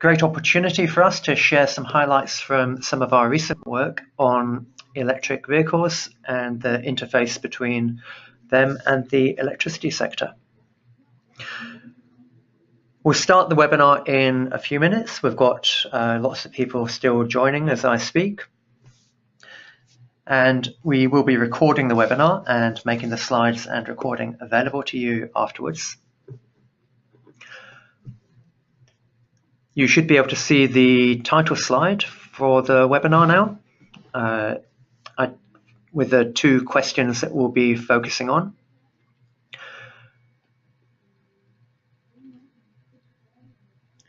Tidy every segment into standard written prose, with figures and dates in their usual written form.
great opportunity for us to share some highlights from some of our recent work on electric vehicles and the interface between them and the electricity sector. We'll start the webinar in a few minutes. We've got lots of people still joining as I speak. And we will be recording the webinar and making the slides and recording available to you afterwards. You should be able to see the title slide for the webinar now, with the 2 questions that we'll be focusing on.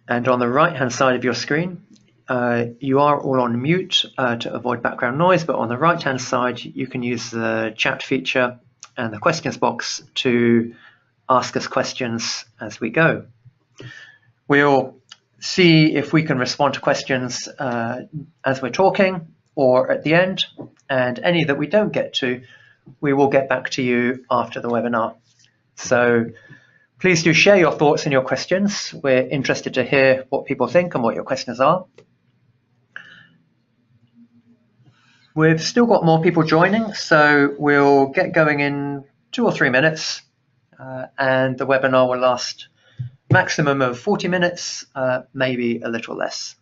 And on the right-hand side of your screen, you are all on mute to avoid background noise, but on the right-hand side, you can use the chat feature and the questions box to ask us questions as we go. We'll see if we can respond to questions as we're talking or at the end, and any that we don't get to, we will get back to you after the webinar. So please do share your thoughts and your questions. We're interested to hear what people think and what your questions are. We've still got more people joining, so we'll get going in 2 or 3 minutes, and the webinar will last maximum of 40 minutes, maybe a little less.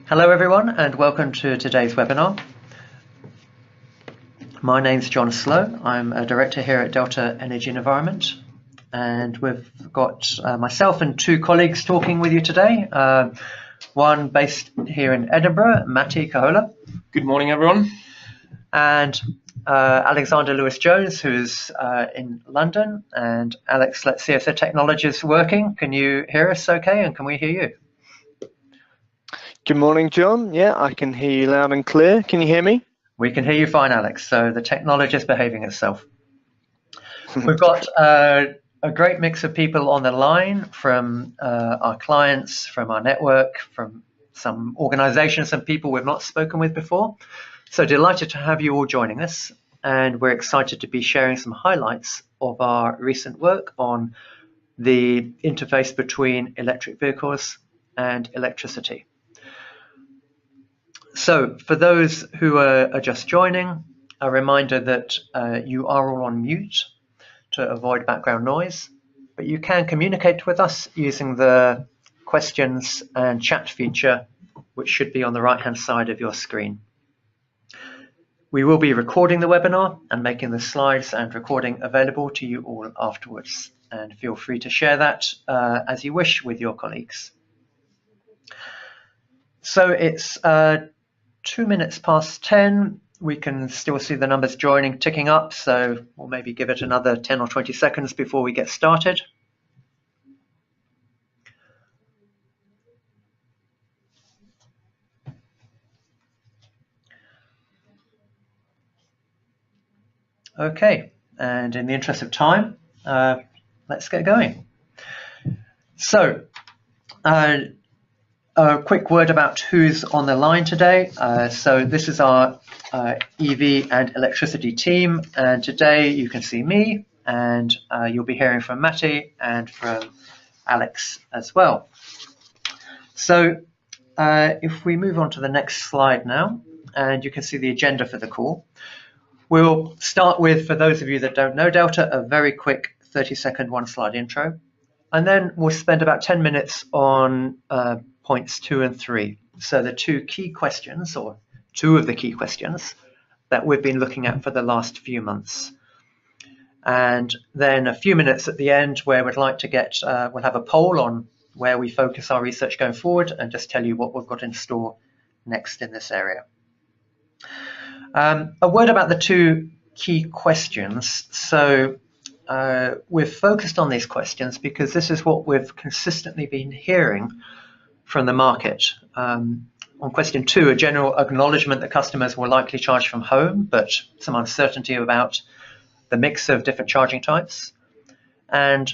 Hello everyone, and welcome to today's webinar. My name's John Slow. I'm a director here at Delta Energy and Environment, and we've got myself and 2 colleagues talking with you today. One based here in Edinburgh, Matti Kahola. Good morning, everyone. And Alexander Lewis-Jones, who's in London. And Alex, let's see if the technology is working. Can you hear us okay, and can we hear you? Good morning, John. Yeah, I can hear you loud and clear. Can you hear me? We can hear you fine, Alex. So the technology is behaving itself. We've got a great mix of people on the line from our clients, from our network, from some organizations and people we've not spoken with before. So delighted to have you all joining us. And we're excited to be sharing some highlights of our recent work on the interface between electric vehicles and electricity. So for those who are just joining, a reminder that you are all on mute to avoid background noise, but you can communicate with us using the questions and chat feature, which should be on the right-hand side of your screen. We will be recording the webinar and making the slides and recording available to you all afterwards, and feel free to share that as you wish with your colleagues. So it's 2 minutes past 10. We can still see the numbers joining ticking up, so we'll maybe give it another 10 or 20 seconds before we get started. Okay, and in the interest of time, let's get going. So, a quick word about who's on the line today. So this is our Eevee and electricity team, and today you can see me, and you'll be hearing from Matti and from Alex as well. So if we move on to the next slide now, and you can see the agenda for the call. We'll start with, for those of you that don't know Delta, a very quick 30-second one-slide intro. And then we'll spend about 10 minutes on points 2 and 3. So the 2 key questions, or 2 of the key questions, that we've been looking at for the last few months. And then a few minutes at the end where we'd like to get, we'll have a poll on where we focus our research going forward, and just tell you what we've got in store next in this area. A word about the two key questions. So we've focused on these questions because this is what we've consistently been hearing from the market. On question 2, a general acknowledgement that customers will likely charge from home, but some uncertainty about the mix of different charging types. And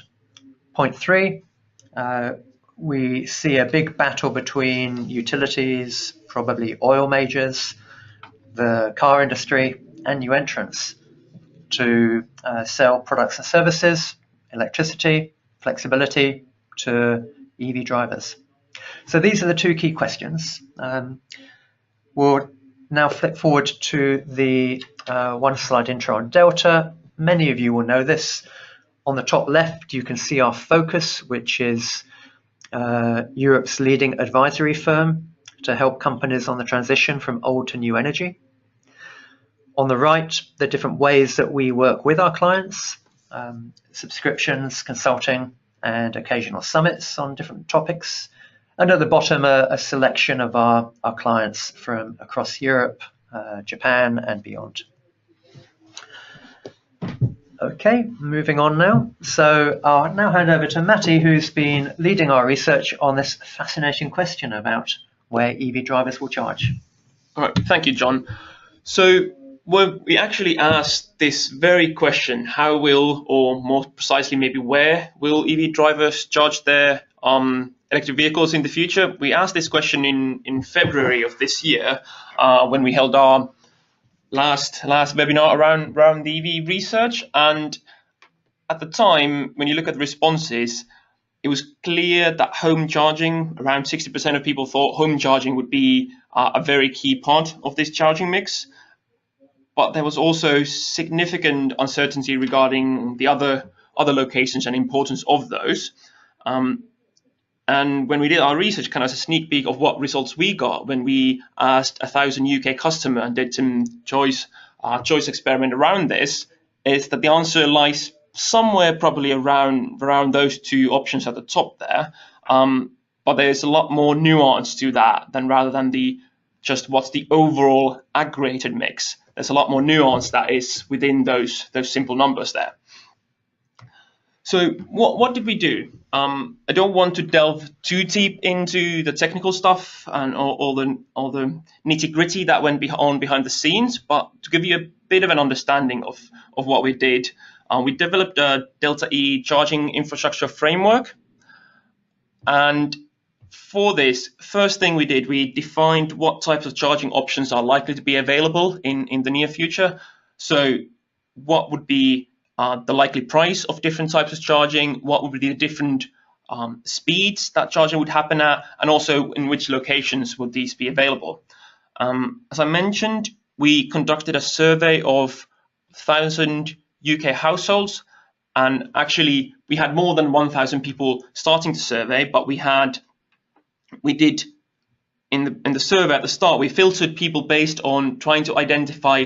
point 3, we see a big battle between utilities, probably oil majors, the car industry, and new entrants to sell products and services, electricity, flexibility to EV drivers. So these are the two key questions. We'll now flip forward to the one slide intro on Delta. Many of you will know this. On the top left, you can see our focus, which is Europe's leading advisory firm to help companies on the transition from old to new energy. On the right, the different ways that we work with our clients, subscriptions, consulting, and occasional summits on different topics. And at the bottom, a selection of our clients from across Europe, Japan, and beyond. Okay, moving on now. So I'll now hand over to Matti, who's been leading our research on this fascinating question about where EV drivers will charge. All right, thank you, John. So we actually asked this very question: how will, or more precisely, maybe where will EV drivers charge their electric vehicles in the future? We asked this question in February of this year when we held our last webinar around the EV research. And at the time, when you look at the responses, it was clear that home charging, around 60% of people thought home charging would be a very key part of this charging mix. But there was also significant uncertainty regarding the other locations and importance of those. And when we did our research, kind of as a sneak peek of what results we got when we asked 1,000 UK customers and did some choice experiment around this, is that the answer lies somewhere probably around those two options at the top there. But there's a lot more nuance to that rather than just what's the overall aggregated mix. There's a lot more nuance that is within those simple numbers there. So what did we do? I don't want to delve too deep into the technical stuff and all the nitty-gritty that went behind the scenes, but to give you a bit of an understanding of what we did, we developed a Delta E charging infrastructure framework. And for this, first thing we did, we defined what types of charging options are likely to be available in the near future. So what would be the likely price of different types of charging, what would be the different speeds that charging would happen at, and also in which locations would these be available. As I mentioned, we conducted a survey of 1,000 UK households, and actually we had more than 1,000 people starting the survey, but we did in the survey at the start, we filtered people based on trying to identify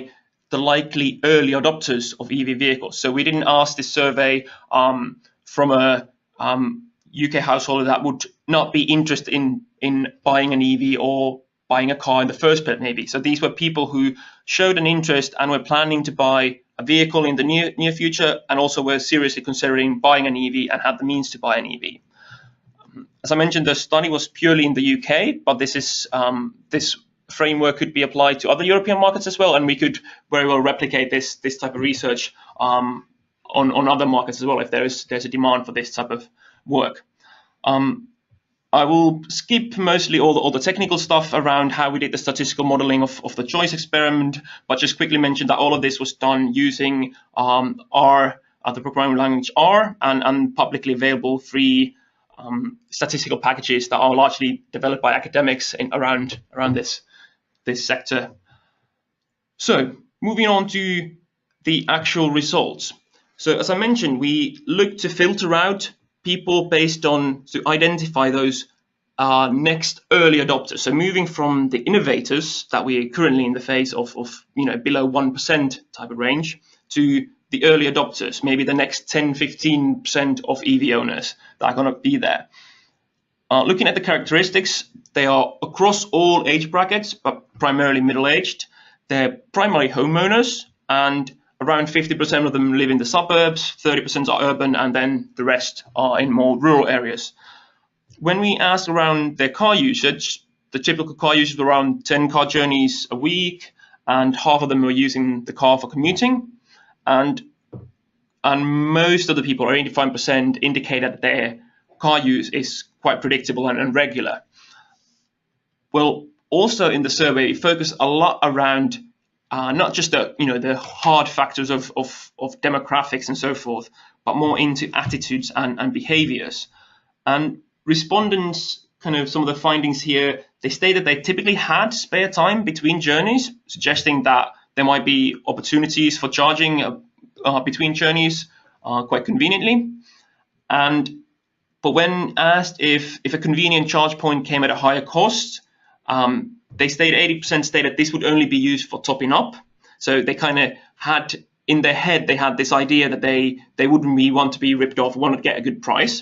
the likely early adopters of EV vehicles. So we didn't ask this survey from a UK household that would not be interested in buying an EV or buying a car in the first place, maybe. So these were people who showed an interest and were planning to buy a vehicle in the near future, and also were seriously considering buying an EV and had the means to buy an EV. As I mentioned, the study was purely in the UK, but this framework could be applied to other European markets as well, and we could very well replicate this type of research on other markets as well if there's a demand for this type of work. I will skip mostly all the technical stuff around how we did the statistical modeling of the choice experiment, but just quickly mention that all of this was done using the programming language R and publicly available free statistical packages that are largely developed by academics around this sector. So moving on to the actual results. So as I mentioned, we looked to filter out people based on to identify those next early adopters. So moving from the innovators that we are currently in the phase of below 1% type of range to the early adopters, maybe the next 10-15% of EV owners that are going to be there. Looking at the characteristics, they are across all age brackets, but primarily middle-aged. they're primarily homeowners, and around 50% of them live in the suburbs, 30% are urban, and then the rest are in more rural areas. When we asked around their car usage, the typical car usage was around 10 car journeys a week, and half of them were using the car for commuting. And most of the people, or 85%, indicate that their car use is quite predictable and regular. Well, also in the survey, we focus a lot around not just the hard factors of demographics and so forth, but more into attitudes and behaviors. And respondents, kind of some of the findings here, they state that they typically had spare time between journeys, suggesting that there might be opportunities for charging between journeys quite conveniently. But when asked if a convenient charge point came at a higher cost, they stated 80% stated this would only be used for topping up. So they kind of had in their head, they had this idea that they wouldn't really want to be ripped off, want to get a good price.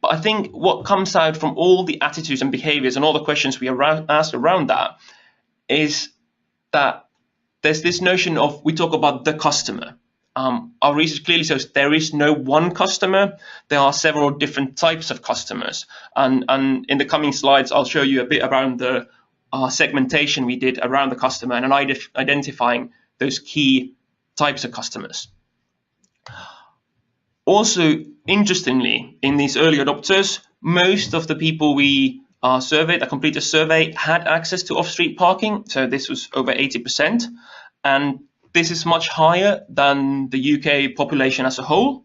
But I think what comes out from all the attitudes and behaviors and all the questions we asked around that is that there's this notion of, we talk about the customer. Our research clearly shows there is no one customer. There are several different types of customers. And in the coming slides, I'll show you a bit around the segmentation we did around the customer and identifying those key types of customers. Also, interestingly, in these early adopters, most of the people we surveyed, that completed a survey, had access to off-street parking. So this was over 80%. And this is much higher than the UK population as a whole.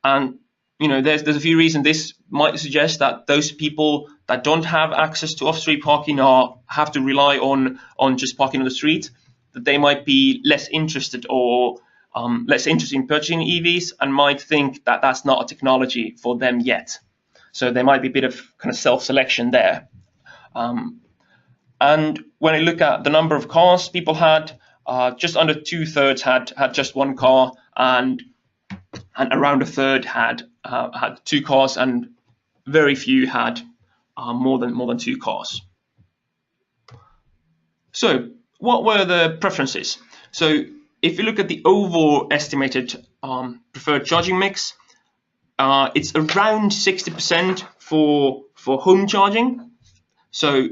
And there's a few reasons this might suggest that those people that don't have access to off-street parking or have to rely on just parking on the street, that they might be less interested in purchasing EVs and might think that that's not a technology for them yet. So there might be a bit of kind of self-selection there. And when I look at the number of cars people had, just under 2/3 had just one car, and around a third had two cars, and very few had more than two cars. So what were the preferences? So if you look at the overall estimated preferred charging mix, it's around 60% for home charging. So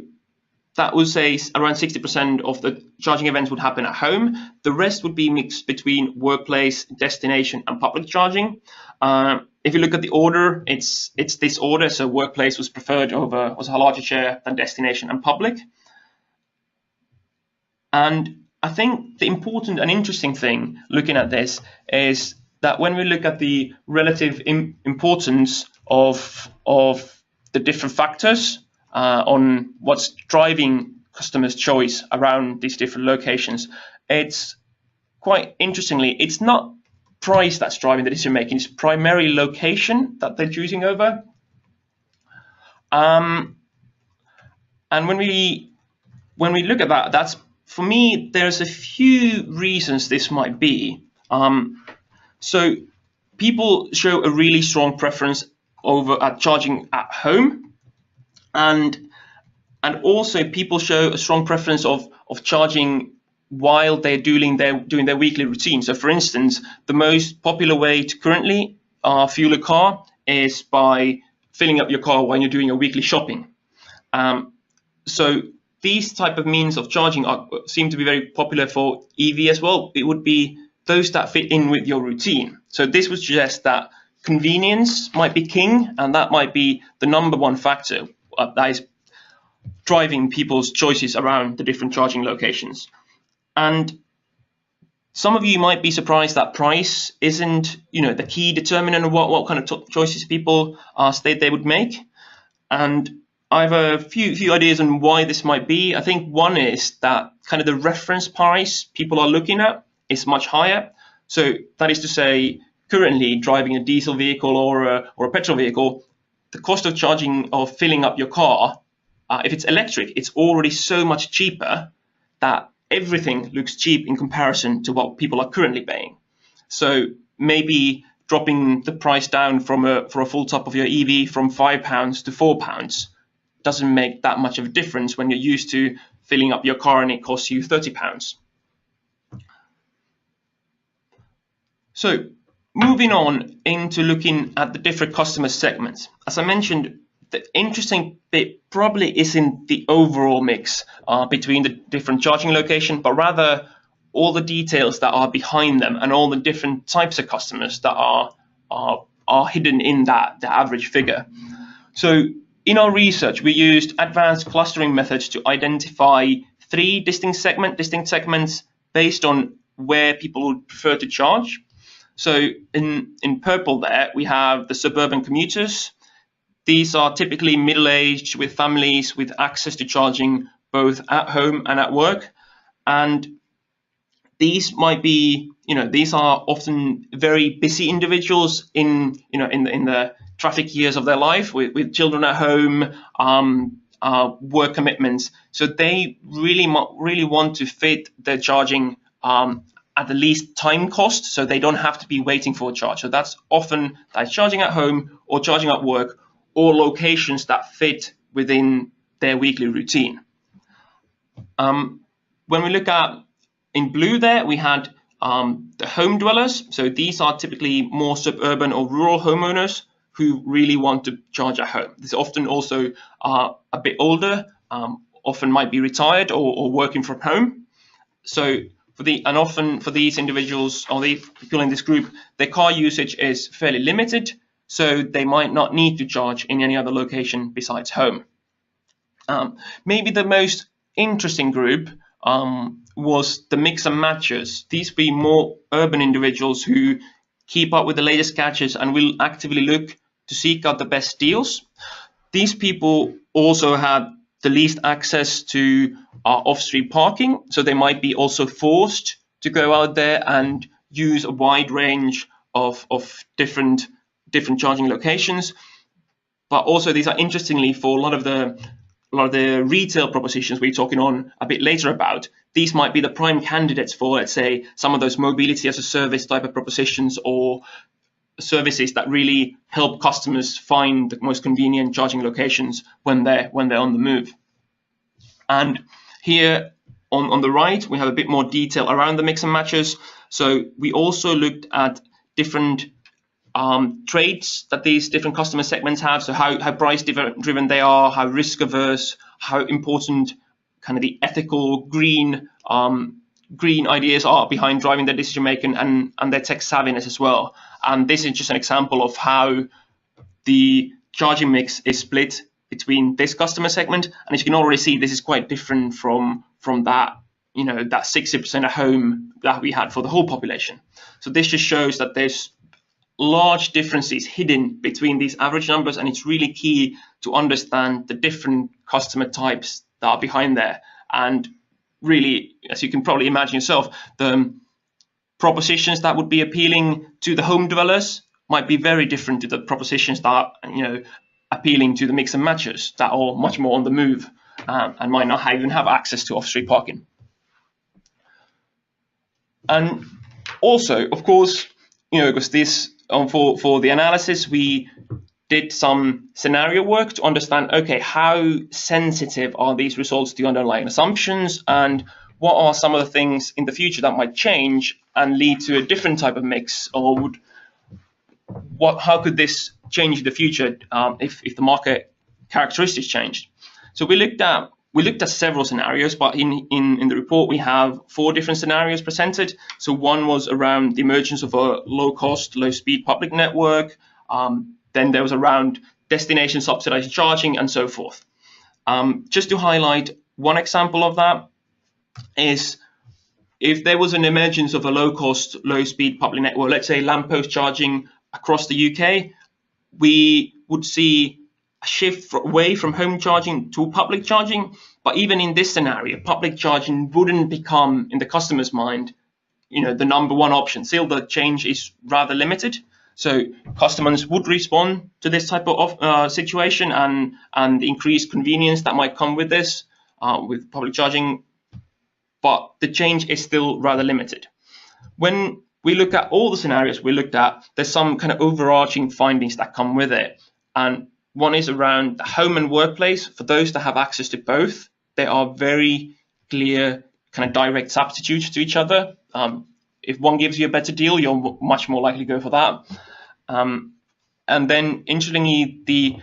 that would say around 60% of the charging events would happen at home. The rest would be mixed between workplace, destination, and public charging. If you look at the order, it's this order. So workplace was preferred was a larger share than destination and public. And I think the important and interesting thing looking at this is that when we look at the relative importance of the different factors on what's driving customers' choice around these different locations, it's quite interestingly, it's not price that's driving the decision making, it's primarily location that they're choosing over. And when we look at that, that's, for me, there's a few reasons this might be. So people show a really strong preference over at charging at home, and also people show a strong preference of charging while they're doing their weekly routine. So for instance, the most popular way to currently fuel a car is by filling up your car when you're doing your weekly shopping. So these type of means of charging seem to be very popular for Eevee as well. It would be those that fit in with your routine. So this would suggest that convenience might be king, and that might be the number one factor that is driving people's choices around the different charging locations. And some of you might be surprised that price isn't, the key determinant of what kind of choices people state they would make. And I have a few ideas on why this might be. I think one is that kind of the reference price people are looking at is much higher. So that is to say, currently driving a diesel vehicle or a petrol vehicle, the cost of charging or filling up your car, if it's electric, it's already so much cheaper that everything looks cheap in comparison to what people are currently paying. So maybe dropping the price down for a full top of your Eevee from £5 to £4 doesn't make that much of a difference when you're used to filling up your car and it costs you £30. So moving on into looking at the different customer segments. As I mentioned, the interesting bit probably isn't the overall mix between the different charging locations, but rather all the details that are behind them and all the different types of customers that are hidden in the average figure. So in our research, we used advanced clustering methods to identify 3 distinct segments based on where people would prefer to charge. So in purple there, we have the suburban commuters. These are typically middle-aged with families with access to charging both at home and at work. And these might be, these are often very busy individuals in the traffic years of their life with children at home, work commitments. So they really want to fit their charging at the least time cost, so they don't have to be waiting for a charge. So that's often charging at home or charging at work, or locations that fit within their weekly routine. When we look at in blue there, we had the home dwellers. So these are typically more suburban or rural homeowners who really want to charge at home. This often also are a bit older, often might be retired or working from home. So often for these individuals or the people in this group, their car usage is fairly limited, so they might not need to charge in any other location besides home. Maybe the most interesting group was the mix and matchers. These be more urban individuals who keep up with the latest gadgets and will actively look to seek out the best deals. These people also had the least access to off-street parking, so they might be also forced to go out there and use a wide range of different charging locations. But also these are, interestingly, for a lot of the retail propositions we're talking on a bit later about, these might be the prime candidates for, let's say, some of those mobility as a service type of propositions or services that really help customers find the most convenient charging locations when they're on the move. And here on the right, we have a bit more detail around the mix and matches. So we also looked at different traits that these different customer segments have. So how price driven they are, how risk averse, how important kind of the ethical green ideas are behind driving their decision making, and their tech savviness as well. And this is just an example of how the charging mix is split between this customer segment. And as you can already see, this is quite different from that, that 60% at home that we had for the whole population. So this just shows that there's large differences hidden between these average numbers, and it's really key to understand the different customer types that are behind there. And really, as you can probably imagine yourself, the propositions that would be appealing to the home dwellers might be very different to the propositions that are, appealing to the mix and matchers that are much more on the move and might not even have access to off-street parking. And also, of course, because this for the analysis, we did some scenario work to understand, okay, how sensitive are these results to underlying assumptions, and what are some of the things in the future that might change and lead to a different type of mix, or how could this change in the future if the market characteristics changed? So we looked at several scenarios, but in the report we have 4 different scenarios presented. So one was around the emergence of a low-cost, low-speed public network. Then there was around destination subsidized charging and so forth. Just to highlight one example of that is if there was an emergence of a low-cost, low-speed public network, let's say lamppost charging across the UK, we would see a shift away from home charging to public charging. But even in this scenario, public charging wouldn't become, in the customer's mind, the number one option. Still, the change is rather limited. So customers would respond to this type of situation and the increased convenience that might come with this, with public charging, but the change is still rather limited. When we look at all the scenarios we looked at, there's some kind of overarching findings that come with it. And one is around the home and workplace. For those that have access to both, they are very clear kind of direct substitutes to each other. If one gives you a better deal, you're much more likely to go for that. And then, interestingly, the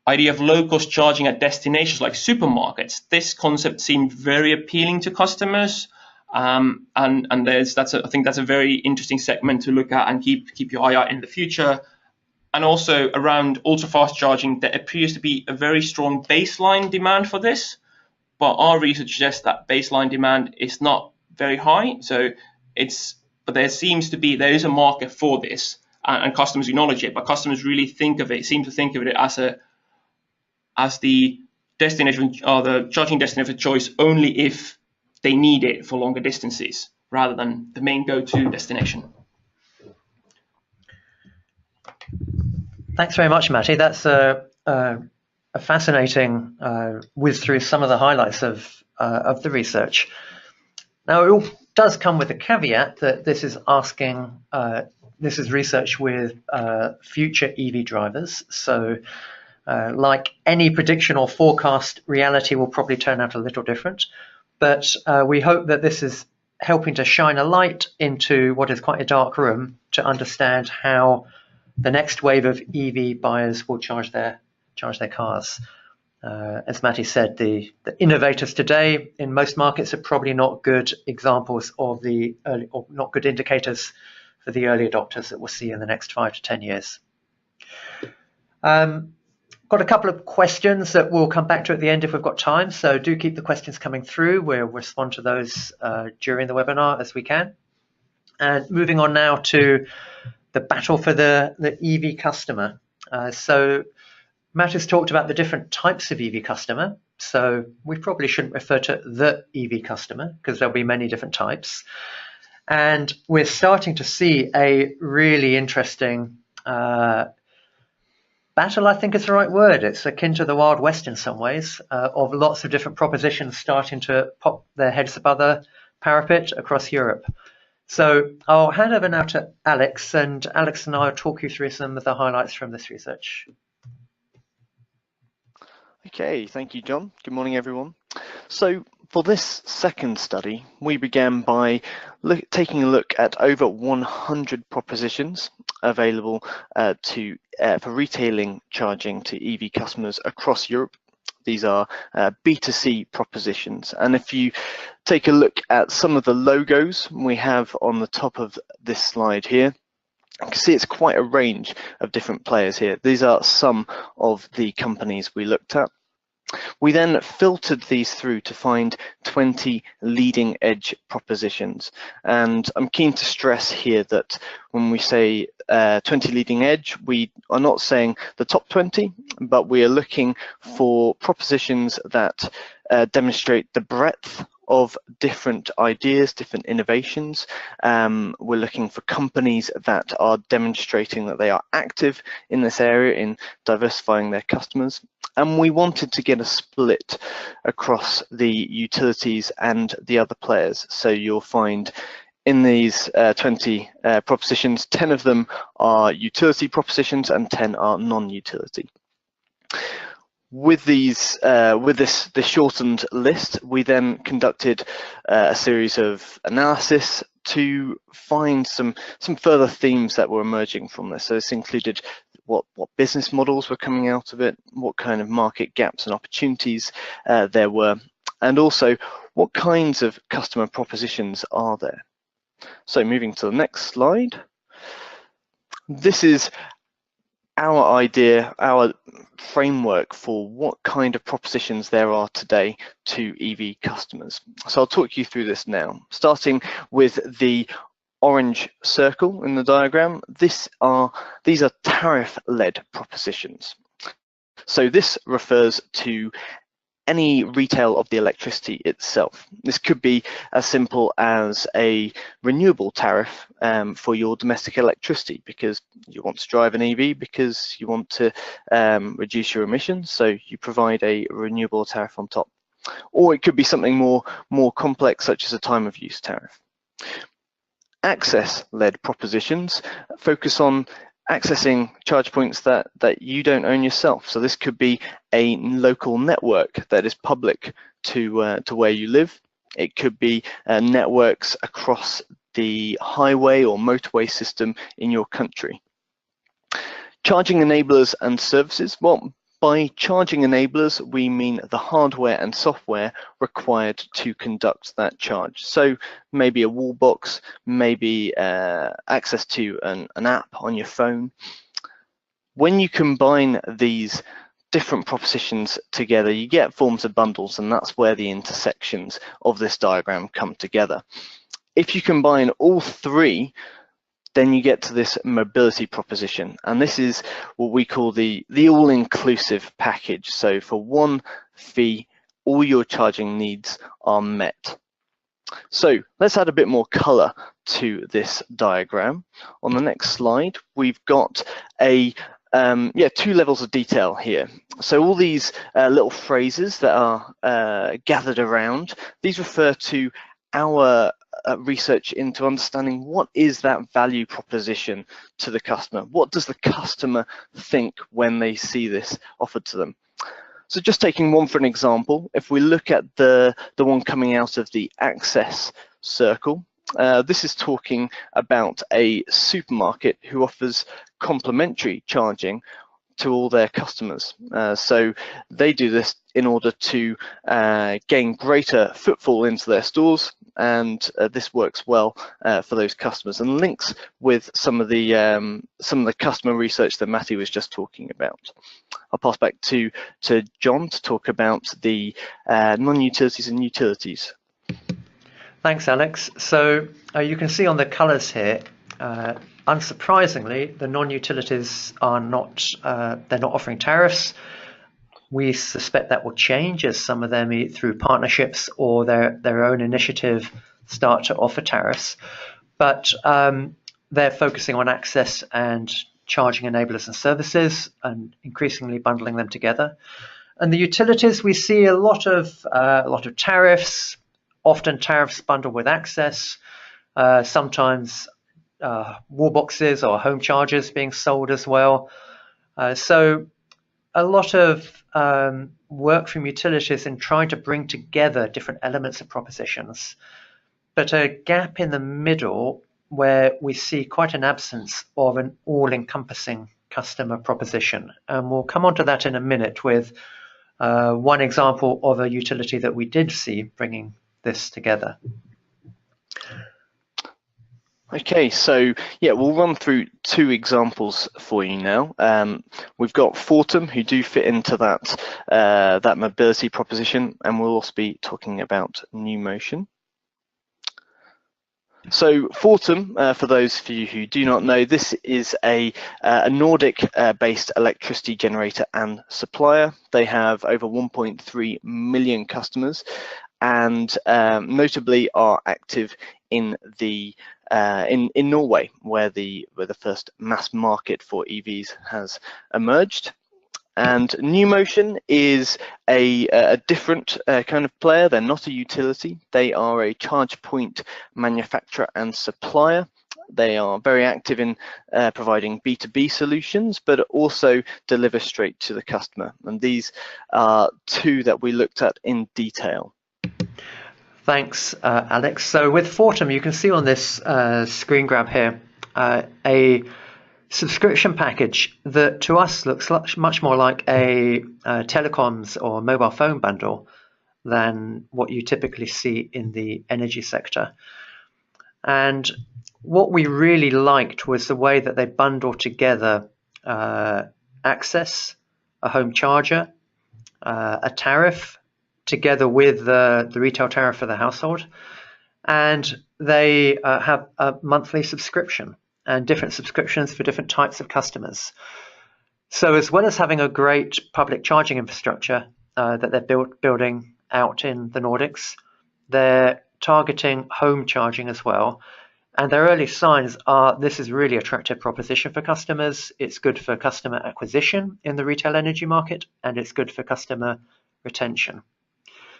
idea of low-cost charging at destinations like supermarkets, this concept seemed very appealing to customers. And I think that's a very interesting segment to look at and keep your eye out in the future. And also around ultra-fast charging, there appears to be a very strong baseline demand for this, but our research suggests that baseline demand is not very high. But there is a market for this, and customers acknowledge it. But customers really seem to think of it as the destination or the charging destination of choice only if they need it for longer distances, rather than the main go-to destination. Thanks very much, Matty. That's a fascinating whiz through some of the highlights of the research. Now, it all does come with a caveat that this is research with future Eevee drivers. So, like any prediction or forecast, reality will probably turn out a little different. But we hope that this is helping to shine a light into what is quite a dark room to understand how the next wave of Eevee buyers will charge their cars. As Matty said, the innovators today in most markets are probably not good examples of not good indicators for the early adopters that we'll see in the next 5 to 10 years. Got a couple of questions that we'll come back to at the end if we've got time, so do keep the questions coming through. We'll respond to those during the webinar as we can. And moving on now to the battle for the Eevee customer. So Matt has talked about the different types of Eevee customer, so we probably shouldn't refer to the Eevee customer because there'll be many different types. And we're starting to see a really interesting battle, I think is the right word. It's akin to the Wild West in some ways, of lots of different propositions starting to pop their heads above the parapet across Europe. So I'll hand over now to Alex, and Alex and I will talk you through some of the highlights from this research. Okay, thank you, John. Good morning, everyone. So for this second study, we began by taking a look at over 100 propositions available for retailing charging to Eevee customers across Europe. These are B2C propositions. And if you take a look at some of the logos we have on the top of this slide here, you can see it's quite a range of different players here. These are some of the companies we looked at. We then filtered these through to find 20 leading edge propositions. And I'm keen to stress here that when we say 20 leading edge, we are not saying the top 20, but we are looking for propositions that demonstrate the breadth of different ideas, different innovations. We're looking for companies that are demonstrating that they are active in this area in diversifying their customers. And we wanted to get a split across the utilities and the other players. So you'll find in these 20 propositions, 10 of them are utility propositions and 10 are non-utility. With this shortened list, we then conducted a series of analysis to find some further themes that were emerging from this. So this included what business models were coming out of it, what kind of market gaps and opportunities there were, and also what kinds of customer propositions are there. So moving to the next slide. This is our idea, our framework for what kind of propositions there are today to Eevee customers. So I'll talk you through this now, starting with the orange circle in the diagram. These are tariff-led propositions. So this refers to any retail of the electricity itself. This could be as simple as a renewable tariff for your domestic electricity because you want to drive an EV because you want to reduce your emissions, so you provide a renewable tariff on top. Or it could be something more complex, such as a time of use tariff. Access-led propositions focus on accessing charge points that you don't own yourself. So this could be a local network that is public to where you live. It could be networks across the highway or motorway system in your country. Charging enablers and services. Well, by charging enablers, we mean the hardware and software required to conduct that charge. So maybe a wall box, maybe access to an app on your phone. When you combine these different propositions together, you get forms of bundles, and that's where the intersections of this diagram come together. If you combine all three, then you get to this mobility proposition, and this is what we call the all-inclusive package. So for one fee, all your charging needs are met. So let's add a bit more color to this diagram. On the next slide, we've got two levels of detail here. So all these little phrases that are gathered around, these refer to our research into understanding what is that value proposition to the customer. What does the customer think when they see this offered to them? So just taking one for an example, if we look at the one coming out of the access circle, this is talking about a supermarket who offers complimentary charging to all their customers. So they do this in order to gain greater footfall into their stores, and this works well for those customers and links with some of the customer research that Matty was just talking about. I'll pass back to John to talk about the non-utilities and utilities. Thanks, Alex. So you can see on the colours here, unsurprisingly, the non-utilities are not they're not offering tariffs. We suspect that will change as some of them, through partnerships or their own initiative, start to offer tariffs. But they're focusing on access and charging enablers and services, and increasingly bundling them together. And the utilities, we see a lot of tariffs, often tariffs bundled with access, sometimes wall boxes or home chargers being sold as well. So a lot of work from utilities in trying to bring together different elements of propositions, but a gap in the middle where we see quite an absence of an all-encompassing customer proposition. And we'll come on to that in a minute with one example of a utility that we did see bringing this together. Okay, so yeah, we'll run through two examples for you now. We've got Fortum, who do fit into that mobility proposition, and we'll also be talking about NewMotion. So Fortum, for those of you who do not know, this is a Nordic-based electricity generator and supplier. They have over 1.3 million customers, and notably are active in in Norway, where the first mass market for EVs has emerged. And NewMotion is a different kind of player. They're not a utility. They are a charge point manufacturer and supplier. They are very active in providing B2B solutions, but also deliver straight to the customer. And these are two that we looked at in detail. Thanks, Alex. So with Fortum, you can see on this screen grab here a subscription package that to us looks much more like a telecoms or mobile phone bundle than what you typically see in the energy sector. And what we really liked was the way that they bundle together access, a home charger, a tariff, together with the retail tariff for the household, and they have a monthly subscription and different subscriptions for different types of customers. So as well as having a great public charging infrastructure that they're building out in the Nordics, they're targeting home charging as well. And their early signs are this is really attractive proposition for customers. It's good for customer acquisition in the retail energy market, and it's good for customer retention.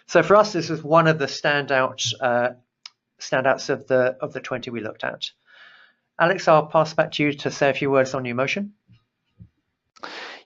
So for us, this is one of the standouts of the 20 we looked at. Alex, I'll pass back to you to say a few words on NewMotion.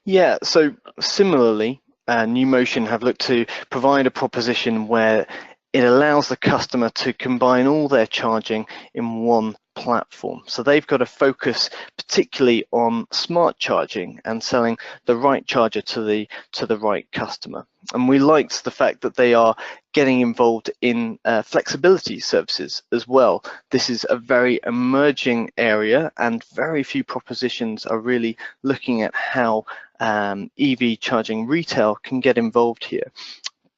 Yeah, so similarly, NewMotion have looked to provide a proposition where it allows the customer to combine all their charging in one platform. So they've got to focus particularly on smart charging and selling the right charger to the right customer. And we liked the fact that they are getting involved in flexibility services as well. This is a very emerging area, and very few propositions are really looking at how EV charging retail can get involved here.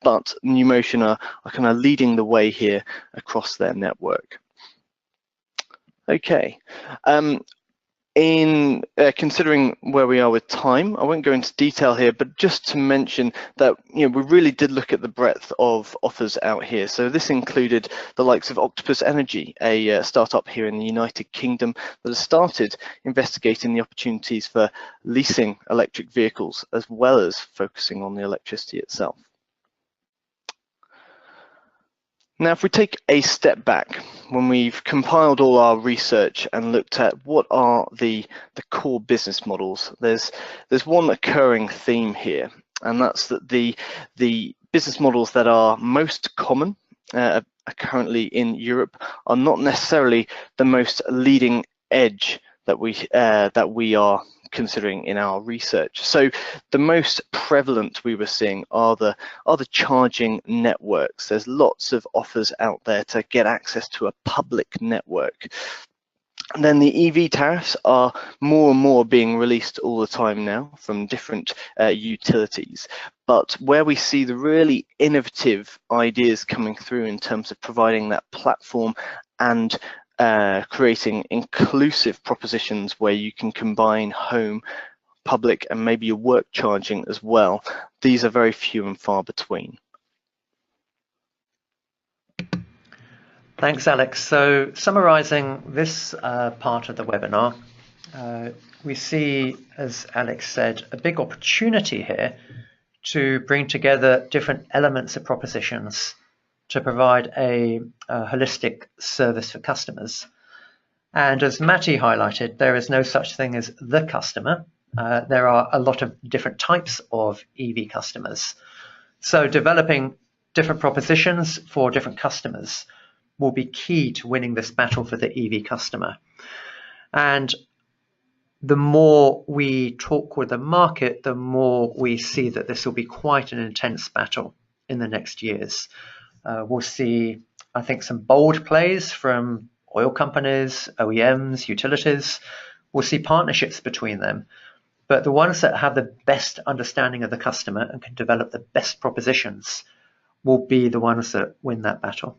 But NewMotion are kind of leading the way here across their network. Okay, in considering where we are with time, I won't go into detail here, but just to mention that we really did look at the breadth of offers out here. So this included the likes of Octopus Energy, a startup here in the United Kingdom that has started investigating the opportunities for leasing electric vehicles, as well as focusing on the electricity itself. Now, if we take a step back, when we've compiled all our research and looked at what are the core business models, there's one occurring theme here, and that's that the business models that are most common currently in Europe are not necessarily the most leading edge that we are considering in our research. So the most prevalent we were seeing are the charging networks. There's lots of offers out there to get access to a public network. And then the EV tariffs are more and more being released all the time now from different utilities. But where we see the really innovative ideas coming through in terms of providing that platform and creating inclusive propositions where you can combine home, public, and maybe your work charging as well, these are very few and far between. Thanks, Alex. So summarizing this part of the webinar, we see, as Alex said, a big opportunity here to bring together different elements of propositions to provide a holistic service for customers. And as Matty highlighted, there is no such thing as the customer. There are a lot of different types of EV customers. So developing different propositions for different customers will be key to winning this battle for the EV customer. And the more we talk with the market, the more we see that this will be quite an intense battle in the next years. We'll see, I think, some bold plays from oil companies, OEMs, utilities. We'll see partnerships between them. But the ones that have the best understanding of the customer and can develop the best propositions will be the ones that win that battle.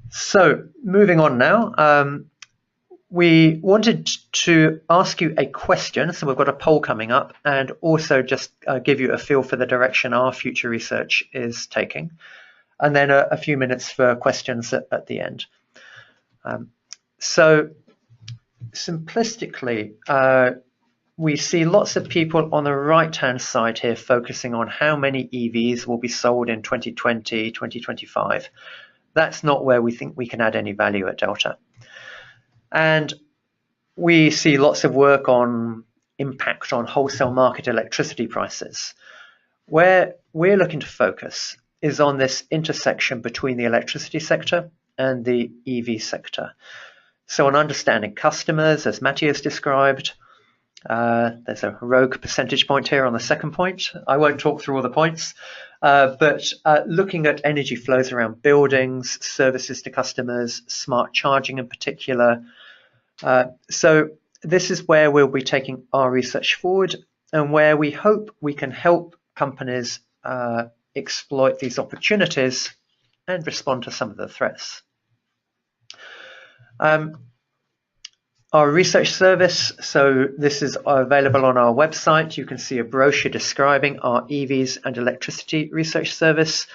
So moving on now, we wanted to ask you a question. So we've got a poll coming up, and also just give you a feel for the direction our future research is taking. And then a few minutes for questions at the end. So simplistically, we see lots of people on the right-hand side here focusing on how many EVs will be sold in 2020, 2025. That's not where we think we can add any value at Delta. And we see lots of work on impact on wholesale market electricity prices. Where we're looking to focus is on this intersection between the electricity sector and the EV sector. So on understanding customers, as Matty has described, there's a rogue percentage point here on the second point. I won't talk through all the points, but looking at energy flows around buildings, services to customers, smart charging in particular. So this is where we'll be taking our research forward, and where we hope we can help companies exploit these opportunities and respond to some of the threats. Our research service, so this is available on our website. You can see a brochure describing our EVs and electricity research service.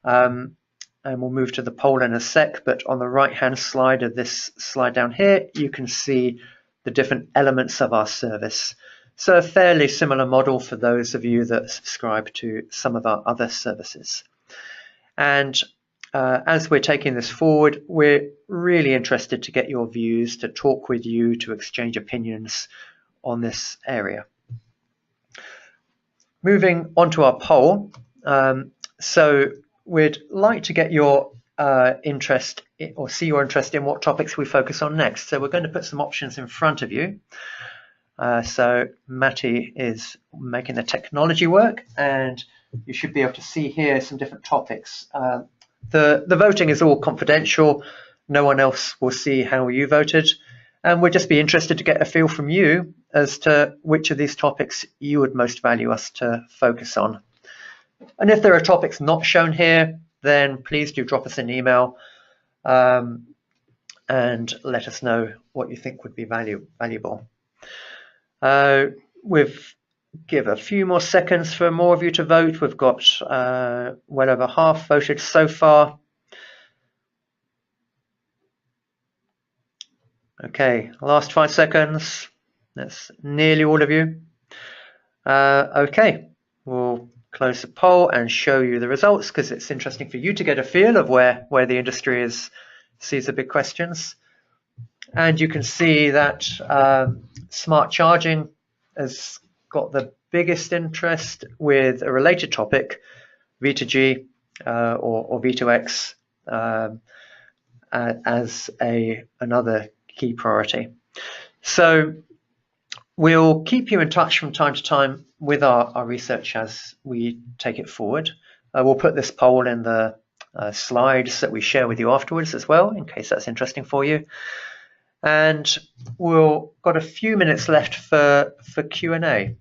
And we'll move to the poll in a sec, but on the right-hand slide of this slide down here, you can see the different elements of our service. So a fairly similar model for those of you that subscribe to some of our other services. And as we're taking this forward, we're really interested to get your views, to talk with you, to exchange opinions on this area. Moving on to our poll. So we'd like to get your interest or see your interest in what topics we focus on next. So we're going to put some options in front of you. So Matty is making the technology work, and you should be able to see here some different topics. The voting is all confidential. No one else will see how you voted, and we'd just be interested to get a feel from you as to which of these topics you would most value us to focus on. And if there are topics not shown here, then please do drop us an email and let us know what you think would be valuable. We've give a few more seconds for more of you to vote. We've got well over half voted so far. Okay, last 5 seconds. That's nearly all of you. Okay, we'll close the poll and show you the results because it's interesting for you to get a feel of where the industry sees the big questions. And you can see that smart charging has got the biggest interest with a related topic, V2G or V2X, as another key priority. So we'll keep you in touch from time to time with our research as we take it forward. We'll put this poll in the slides that we share with you afterwards as well, in case that's interesting for you. And we've got a few minutes left for Q&A.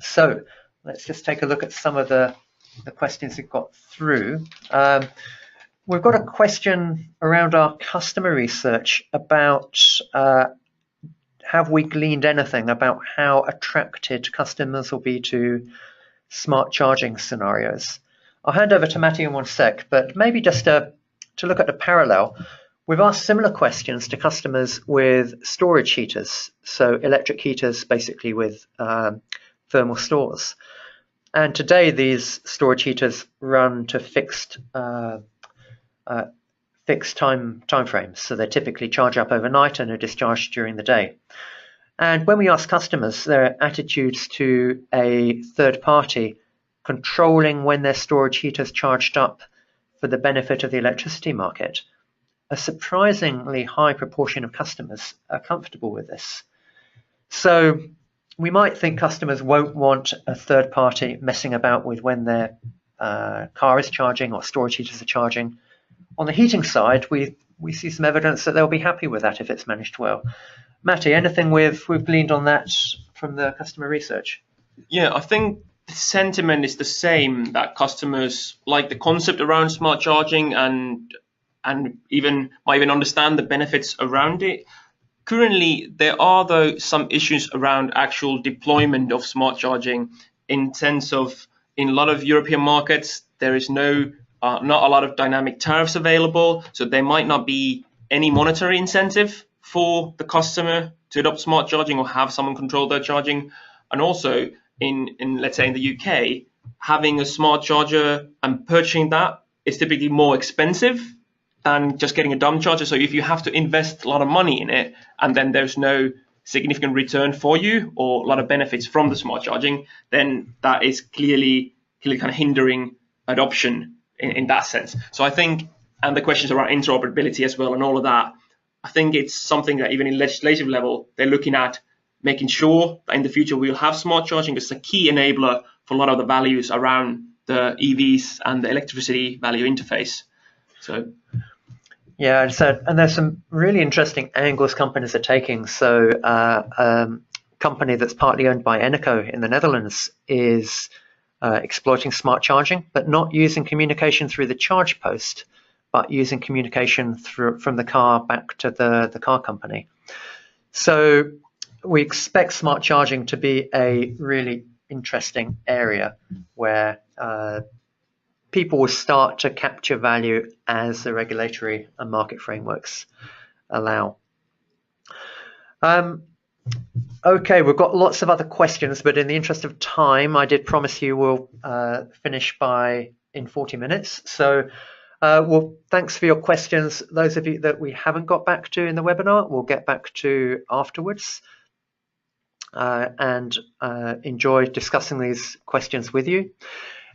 So let's just take a look at some of the questions we've got through. We've got a question around our customer research about have we gleaned anything about how attracted customers will be to smart charging scenarios? I'll hand over to Matty in one sec, but maybe just to look at the parallel. We've asked similar questions to customers with storage heaters, so electric heaters basically with thermal stores. And today these storage heaters run to fixed time frames, so they typically charge up overnight and are discharged during the day. And when we ask customers their attitudes to a third party controlling when their storage heaters charged up for the benefit of the electricity market, a surprisingly high proportion of customers are comfortable with this. So we might think customers won't want a third party messing about with when their car is charging or storage heaters are charging. On the heating side, we see some evidence that they'll be happy with that if it's managed well. Matty, anything we've gleaned on that from the customer research? Yeah, I think the sentiment is the same, that customers like the concept around smart charging and might even understand the benefits around it. Currently, there are, though, some issues around actual deployment of smart charging in sense of in a lot of European markets, there is not a lot of dynamic tariffs available, so there might not be any monetary incentive for the customer to adopt smart charging or have someone control their charging. And also, in let's say in the UK, having a smart charger and purchasing that is typically more expensive than just getting a dumb charger. So if you have to invest a lot of money in it and then there's no significant return for you or a lot of benefits from the smart charging, then that is clearly kind of hindering adoption in that sense. So I think, and the questions around interoperability as well and all of that, I think it's something that even in legislative level, they're looking at making sure that in the future we'll have smart charging. It's a key enabler for a lot of the values around the EVs and the electricity value interface. So. Yeah, and there's some really interesting angles companies are taking. So a company that's partly owned by Eneco in the Netherlands is exploiting smart charging, but not using communication through the charge post, but using communication from the car back to the car company. So we expect smart charging to be a really interesting area where people will start to capture value as the regulatory and market frameworks allow. Okay, we've got lots of other questions, but in the interest of time, I did promise you we'll finish in 40 minutes. So, well, thanks for your questions. Those of you that we haven't got back to in the webinar, we'll get back to afterwards and enjoy discussing these questions with you.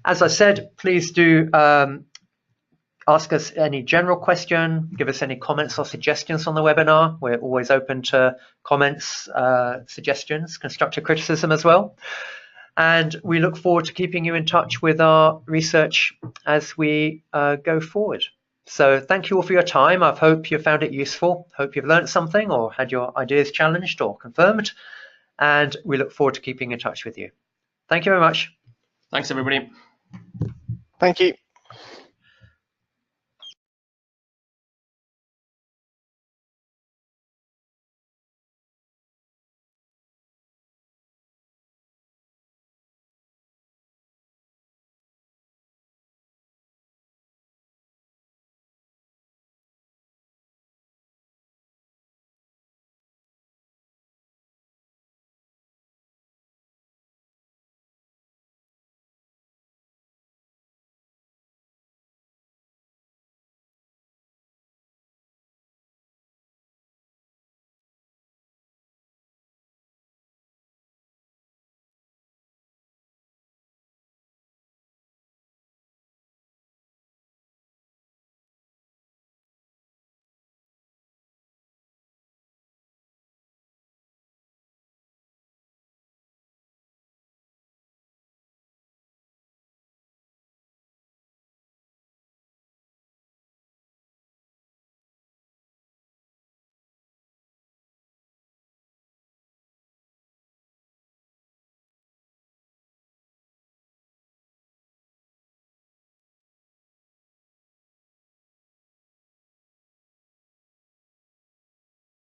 As I said, please do ask us any general question, give us any comments or suggestions on the webinar. We're always open to comments, suggestions, constructive criticism as well. And we look forward to keeping you in touch with our research as we go forward. So thank you all for your time. I hope you found it useful. Hope you've learned something or had your ideas challenged or confirmed. And we look forward to keeping in touch with you. Thank you very much. Thanks, everybody. Thank you.